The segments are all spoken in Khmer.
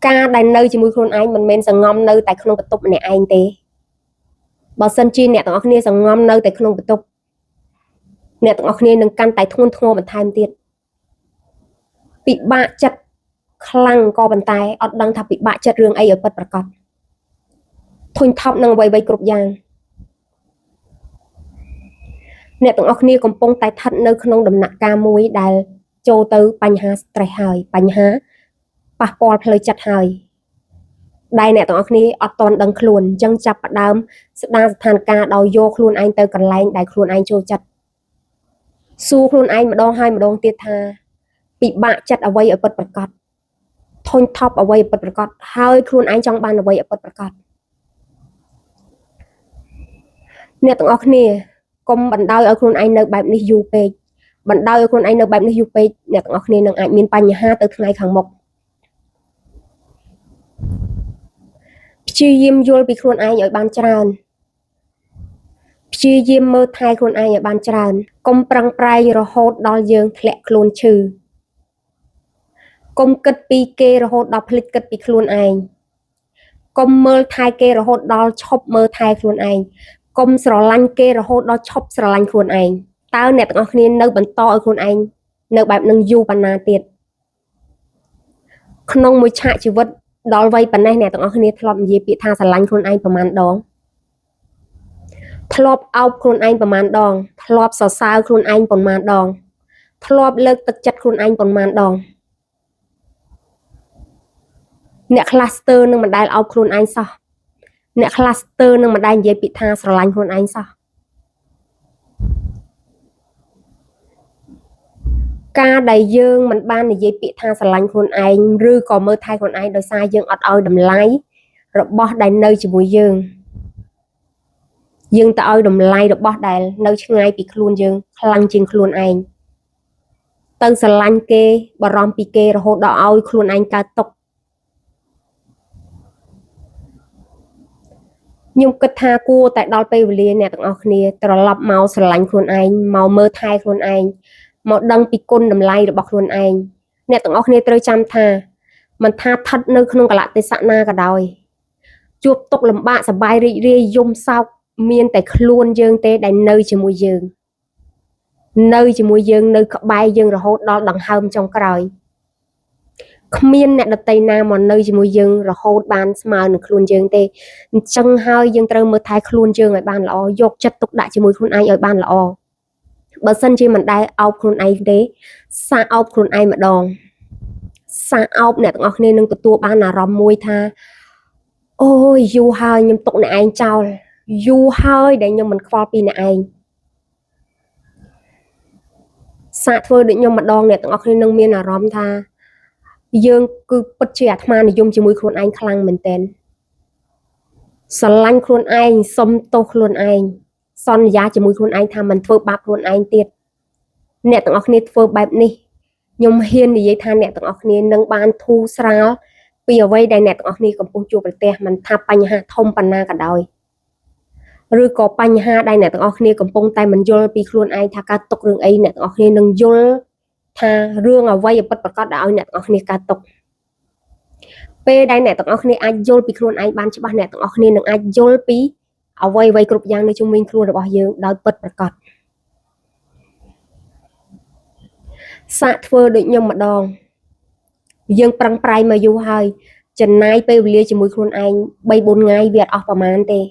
ការដែលនៅជាមួយខ្លួនឯងមិនមែនសង្ងំនៅតែក្នុងបន្ទប់ម្នាក់ឯងទេបើសិនជាអ្នកទាំងអស់គ្នាសង្ងំនៅតែក្នុងបន្ទប់អ្នកទាំងអស់គ្នានឹងកាន់តែធ្ងន់ធ្ងរបន្ថែមទៀតពិបាកចិត្តខ្លាំងក៏ប៉ុន្តែអត់ដឹងថាពិបាកចិត្តរឿងអីឲ្យពិតប្រាកដធុញថប់នឹងអ្វីៗគ្រប់យ៉ាងអ្នកទាំងអស់គ្នាកំពុងតែស្ថិតនៅក្នុងដំណាក់កាលមួយដែលចូលទៅបញ្ហា stress ហើយបញ្ហាប៉ះពាល់ផ្លូវចិត្តហើយដែលអ្នកទាំងអស់គ្នាអត់ទាន់ដឹងខ្លួនអញ្ចឹងចាប់ផ្ដើមស្ដារស្ថានភាពដោយយកខ្លួនឯងទៅកន្លែងដែលខ្លួនឯងចូលចិត្តសួរខ្លួនឯងម្ដងហើយម្ដងទៀតថាពិបាកចិត្តអ្វីឲ្យពិតប្រាកដធុញថប់អ្វីឲ្យពិតប្រាកដហើយខ្លួនឯងចង់បានអ្វីឲ្យពិតប្រាកដអ្នកទាំងអស់គ្នាកុំបណ្ដោយឲ្យខ្លួនឯងនៅបែបនេះយូរពេកបណ្ដោយឲ្យខ្លួនឯងនៅបែបនេះយូរពេកអ្នកទាំងអស់គ្នានឹងអាចមានបញ្ហាទៅថ្ងៃខាងមុខព្យាយាមយល់ពីខ្លួនឯងឲ្យបានច្រើនព្យាយាមមើលថែខ្លួនឯងឲ្យបានច្រើនកុំប្រឹងប្រែងរហូតដល់យើងធ្លាក់ខ្លួនឈឺកុំគិតពីគេរហូតដល់ភ្លេចគិតពីខ្លួនឯងកុំមើលថែគេរហូតដល់ឈប់មើលថែខ្លួនឯងកុំស្រឡាញ់គេរហូតដល់ឈប់ស្រឡាញ់ខ្លួនឯងតើអ្នកទាំងអស់គ្នានៅបន្តឲ្យខ្លួនឯងនៅបែបនឹងយូរប៉ុណ្ណាទៀតក្នុងមួយឆាកជីវិតដល់វ័យប៉ុណ្ណេះអ្នកទាំងអស់គ្នាធ្លាប់និយាយពាក្យថាស្រឡាញ់ខ្លួនឯងប្រមាណដងធ្លាប់អោបខ្លួនឯងប្រមាណដងធ្លាប់សរសើរខ្លួនឯងប្រមាណដងធ្លាប់លើកទឹកចិត្តខ្លួនឯងប្រមាណដងអ្នកខ្លះស្ទើរនឹងមិនដែលអោបខ្លួនឯងសោះអ្នកខ្លះស្ទើរនឹងមិនដែលនិយាយពាក្យថាស្រឡាញ់ខ្លួនឯងសោះការដែលយើងមិនបាននិយាយពាក្យថាស្រឡាញ់ខ្លួនឯងឬក៏មើលថែខ្លួនឯងដោយសារយើងអត់ឲ្យតម្លៃរបស់ដែលនៅជាមួយយើងទៅឲ្យតម្លៃរបស់ដែលនៅឆ្ងាយពីខ្លួនយើងខ្លាំងជាងខ្លួនឯងទៅស្រឡាញ់គេបារម្ភពីគេរហូតដល់ឲ្យខ្លួនឯងកើតទុក្ខខ្ញុំគិតថាគួរតែដល់ពេលវេលាអ្នកទាំងអស់គ្នាត្រឡប់មកស្រឡាញ់ខ្លួនឯងមកមើលថែខ្លួនឯងមកដឹងពីគុណតម្លៃរបស់ខ្លួនឯងអ្នកទាំងអស់គ្នាត្រូវចាំថាមិនថាស្ថិតនៅក្នុងកលៈទេសៈណាក៏ដោយជួបទុក្ខលំបាកសប្បាយរីករាយយំសោកមានតែខ្លួនយើងទេដែលនៅជាមួយយើងនៅក្បែរយើងរហូតដល់ដង្ហើមចុងក្រោយគ្មានអ្នកដតីណាមកនៅជាមួយយើងរហូតបានស្មើនឹងខ្លួនយើងទេអញ្ចឹងហើយយើងត្រូវមើលថែខ្លួនយើងឲ្យបានល្អយកចិត្តទុកដាក់ជាមួយខ្លួនឯងឲ្យបានល្អបើសិនជាមិនដែលអោបខ្លួនឯងទេសាកអោបខ្លួនឯងម្ដងសាកអោបអ្នកទាំងអស់គ្នានឹងទទួលបានអារម្មណ៍មួយថាអូយយូរហើយខ្ញុំទុកអ្នកឯងចោលយូរហើយដែលខ្ញុំមិនខ្វល់ពីអ្នកឯងសាកធ្វើដូចខ្ញុំម្ដងអ្នកទាំងអស់គ្នានឹងមានអារម្មណ៍ថាយើងគឺពិតជាអាត្មានិយមជាមួយខ្លួនឯងខ្លាំងមែនទែនស្រឡាញ់ខ្លួនឯងសុំទោសខ្លួនឯងសន្យាជាមួយខ្លួនឯងថាមិនធ្វើបាបខ្លួនឯងទៀតអ្នកទាំងអស់គ្នាធ្វើបែបនេះខ្ញុំហ៊ាននិយាយថាអ្នកទាំងអស់គ្នានឹងបានធូរស្រាលពីអ្វីដែលអ្នកទាំងអស់គ្នាកំពុងជួបប្រទះមិនថាបញ្ហាធំប៉ុណ្ណាក៏ដោយឬក៏បញ្ហាដែលអ្នកទាំងអស់គ្នាកំពុងតែមិនយល់ពីខ្លួនឯងថាកើតទុករឿងអីអ្នកទាំងអស់គ្នានឹងយល់ថារឿងអ្វីឲ្យពិតប្រាកដដែលឲ្យអ្នកទាំងអស់គ្នាកើតទុកពេលដែលអ្នកទាំងអស់គ្នាអាចយល់ពីខ្លួនឯងបានច្បាស់អ្នកទាំងអស់គ្នានឹងអាចយល់ពីអ្វីគ្រប់យ៉ាងនៅជុំវិញខ្លួនរបស់យើងដោយពិតប្រាកដសាកធ្វើដូចខ្ញុំម្ដងយើងប្រឹងប្រែងមកយូរហើយចំណាយពេលវេលាជាមួយខ្លួនឯង 3-4 ថ្ងៃវាអត់អស់ប្រហែលទេ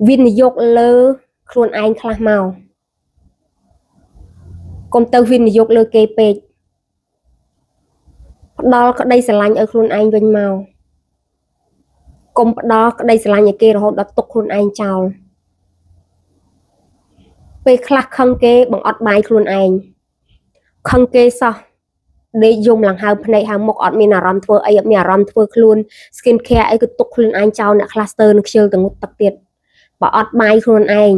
វិនិយោគលើខ្លួនឯងខ្លះមកកុំទៅវិនិយោគលើគេពេកផ្ដល់ក្តីស្រឡាញ់ឲ្យខ្លួនឯងវិញមកកុំផ្ដល់ក្តីស្រឡាញ់ឲ្យគេរហូតដល់ទុកខ្លួនឯងចោលពេលខ្លះខឹងគេបង្អត់បាយខ្លួនឯងខឹងគេសោះដេកយំឡើងហើមភ្នែកហើមមុខអត់មានអារម្មណ៍ធ្វើអីអត់មានអារម្មណ៍ធ្វើខ្លួន skin care អីគឺទុកខ្លួនឯងចោលអ្នកខ្លះស្ទើរនឹងខ្ជិលទៅងុតទឹកទៀតបើអត់បាយខ្លួនឯង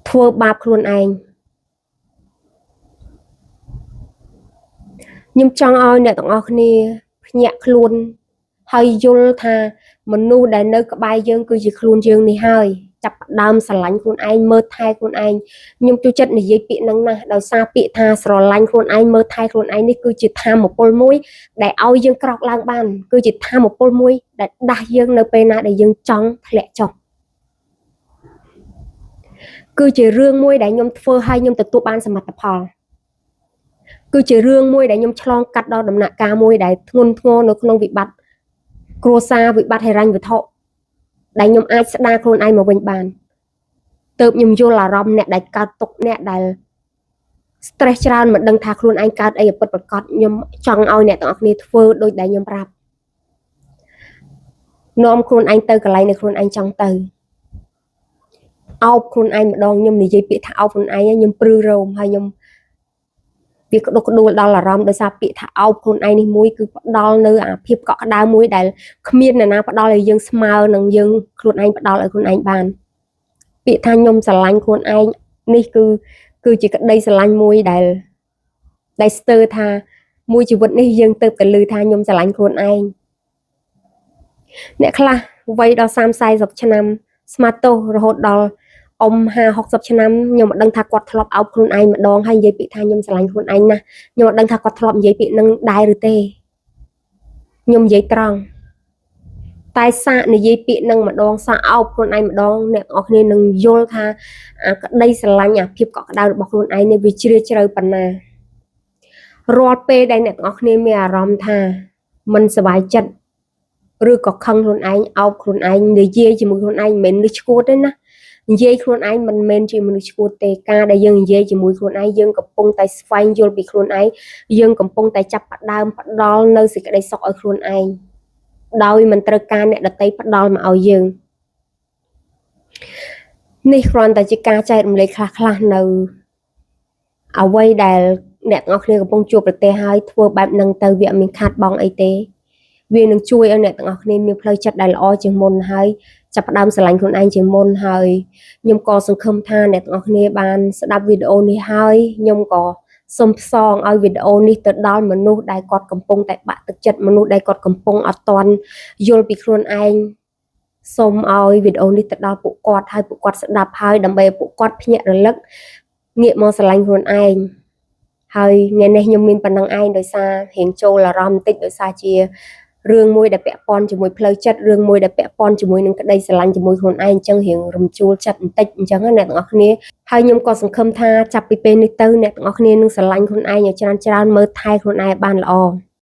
ធ្វើបាបខ្លួនឯងខ្ញុំចង់ឲ្យអ្នកទាំងអស់គ្នាភ្ញាក់ខ្លួនហើយយល់ថាមនុស្សដែលនៅក្បែរយើងគឺជាខ្លួនយើងនេះហើយ ចាប់ផ្ដើមស្រឡាញ់ខ្លួនឯងមើលថែខ្លួនឯងខ្ញុំចូលចិត្តនិយាយពាក្យហ្នឹងណាដោយសារពាក្យថាស្រឡាញ់ខ្លួនឯងមើលថែខ្លួនឯងនេះគឺជាធម៌ពលមួយដែលឲ្យយើងក្រោកឡើងបានគឺជាធម៌ពលមួយដែលដាស់យើងនៅពេលណាដែលយើងចង់ធ្លាក់ចុះគឺជារឿងមួយដែលខ្ញុំធ្វើឲ្យខ្ញុំទទួលបានសមិទ្ធផលគឺជារឿងមួយដែលខ្ញុំឆ្លងកាត់ដល់ដំណាក់កាលមួយដែលធ្ងន់ធ្ងរនៅក្នុងវិបត្តិគ្រួសារវិបត្តិហិរញ្ញវត្ថុដែលខ្ញុំអាចស្ដារខ្លួនឯងមកវិញបានទៅខ្ញុំយល់អារម្មណ៍អ្នកដែលកើតទុកអ្នកដែល stress ច្រើនមិនដឹងថាខ្លួនឯងកើតអីពិតប្រាកដខ្ញុំចង់ឲ្យអ្នកទាំងអស់គ្នាធ្វើដូចដែលខ្ញុំប្រាប់នាំខ្លួនឯងទៅកន្លែងដែលខ្លួនឯងចង់ទៅអោបខ្លួនឯងម្ដងខ្ញុំនិយាយពាក្យថាអោបខ្លួនឯងខ្ញុំព្រឺរោមហើយខ្ញុំវាក្តុកក្តួលដល់អារម្មណ៍ដោយសារពាក្យថាអោបខ្លួនឯងនេះមួយគឺផ្ដល់នៅអាភាពកក់ក្ដៅមួយដែលគ្មានអ្នកណាផ្ដល់ឲ្យយើងស្មើនឹងយើងខ្លួនឯងផ្ដល់ឲ្យខ្លួនឯងបានពាក្យថាខ្ញុំស្រឡាញ់ខ្លួនឯងនេះគឺជាក្តីស្រឡាញ់មួយដែលស្ទើរថាមួយជីវិតនេះយើងទៅតែឮថាខ្ញុំស្រឡាញ់ខ្លួនឯងអ្នកខ្លះវ័យដល់30-40ឆ្នាំស្មាតទោសរហូតដល់អ៊ំ50-60ឆ្នាំខ្ញុំមិនដឹងថាគាត់ធ្លាប់អោបខ្លួនឯងម្ដងហើយនិយាយពាក្យថាខ្ញុំស្រឡាញ់ខ្លួនឯងណាស់ខ្ញុំមិនដឹងថាគាត់ធ្លាប់និយាយពាក្យនឹងដែរឬទេខ្ញុំនិយាយត្រង់តែសាកនិយាយពាក្យនឹងម្ដងសាកអោបខ្លួនឯងម្ដងអ្នកនរគ្នានឹងយល់ថាអាក្តីស្រឡាញ់អាភាពកក់ក្ដៅរបស់ខ្លួនឯងនេះវាជ្រាលជ្រៅប៉ុណ្ណារាល់ពេលដែលអ្នកនរគ្នាមានអារម្មណ៍ថាមិនសប្បាយចិត្តឬក៏ខឹងខ្លួនឯងអោបខ្លួនឯងនិយាយជាមួយខ្លួនឯងមិនមែនលឹះឈួតទេណានិយាយខ្លួនឯងមិនមែនជាមនុស្សឈួតទេការដែលយើងនិយាយជាមួយខ្លួនឯងយើងកំពុងតែស្វែងយល់ពីខ្លួនឯងយើងកំពុងតែចាប់ផ្ដើមផ្ដល់នៅសេចក្តីសុខឲ្យខ្លួនឯងដោយមិនត្រូវការអ្នកដទៃផ្ដល់មកឲ្យយើងនេះគ្រាន់តែជាការចែករំលែកខ្លះៗនៅអ្វីដែលអ្នកទាំងអស់គ្នាកំពុងជួបប្រទះហើយធ្វើបែបហ្នឹងទៅវាអត់មានខាតបង់អីទេវានឹងជួយឲ្យអ្នកទាំងអស់គ្នាមានផ្លូវចិត្តដែលល្អជាងមុនហើយចាប់ផ្ដើមស្រឡាញ់ខ្លួនឯងជាងមុនហើយខ្ញុំក៏សង្ឃឹមថាអ្នកទាំងអស់គ្នាបានស្ដាប់វីដេអូនេះហើយខ្ញុំក៏សូមផ្សងឲ្យវីដេអូនេះទៅដល់មនុស្សដែលគាត់កំពុងតែបាក់ទឹកចិត្តមនុស្សដែលគាត់កំពុងអត់ទាន់យល់ពីខ្លួនឯងសូមឲ្យវីដេអូនេះទៅដល់ពួកគាត់ហើយពួកគាត់ស្ដាប់ហើយដើម្បីពួកគាត់ភ្ញាក់រលឹកងាកមកស្រឡាញ់ខ្លួនឯងហើយថ្ងៃនេះខ្ញុំមានប៉ុណ្ណឹងឯងដោយសាររៀងចូលអារម្មណ៍បន្តិចដោយសារជារឿងមួយដែលពាក់ព័ន្ធជាមួយផ្លូវចិត្តរឿងមួយដែលពាក់ព័ន្ធជាមួយនឹងក្តីស្រឡាញ់ជាមួយខ្លួនឯងអញ្ចឹងរៀងរំជួលចិត្តបន្តិចអញ្ចឹងអ្នកទាំងអស់គ្នាហើយខ្ញុំក៏សង្ឃឹមថាចាប់ពីពេលនេះទៅអ្នកទាំងអស់គ្នានឹងស្រឡាញ់ខ្លួនឯងឲ្យច្រើនមើលថែខ្លួនឯងបានល្អ